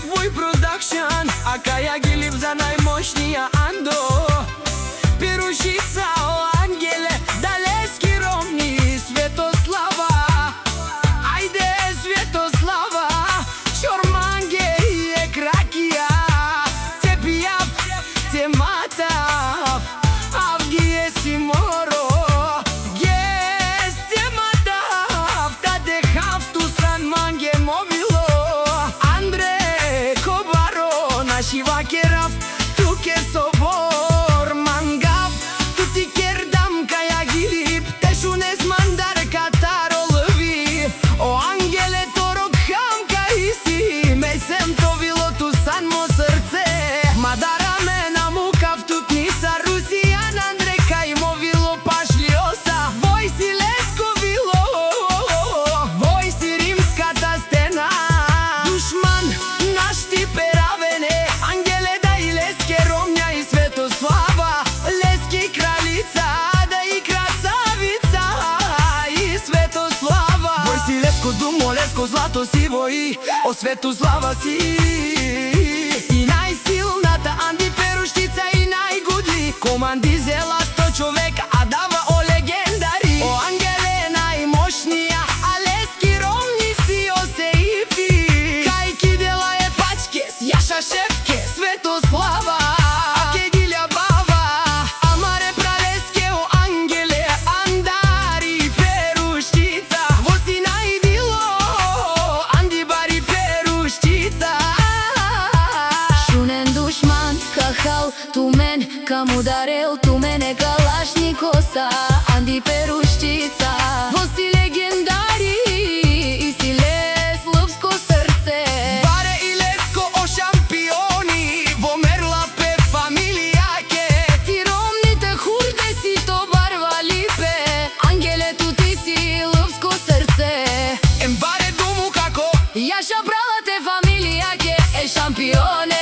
Boy Production, a Kaja Gilip za najmoćnija Ando. Pirušica o Angele, Daleski Romni, Svetoslava. Ajde Svetoslava, Čormange je Krakija. Te pijav, te matav, Avgije si moro. Ges te matav, ta te haftu san mange mobilo. Andre Kobaro, naši vakerav, tu ke sobor mangav. Tu ti kerdam Kaja Gilip, te šunes mandar kataro lvi. O Angele torok ham kaj si, me sem to bilo tu san mo srce. Madara me namukav tu knisa Rusijan Andre kaj mo bilo pašliosa. Voj si lesko bilo, voj si rimskata stena. Dušman naš ti peravene, Angele da i leske Romnja i Svetoslava. Leski kraljica, da i krasavica i Svetoslava. Voj si lesko dumo, lesko zlato si voj, o Svetoslava si. I najsilната Анди Перушtica i najgudli Komandi zela 100 човека, a dava o legendaри. O Angele najmoćnija, a leski Romni si o seifi. Kaj kidela je pačkes, Jaša Šefke, Svetoslava. A Kegilja bava, Amare praleske o Angele, Andari Peruštica. Vosi najdilo, Andi bari Peruštica. Šunen dušman kahal tu men, kam udarel tu mene Kalašnjikosa. Andi Peruščica, vosi legendari i si les lupsko srce. Bare i lesko o šampioni, vomerla pe familijake. Ti Romni te hurde si to barva lipe, Angele tu ti si lupsko srce. Em bare dumu kako Jaša brala te familijake, e šampione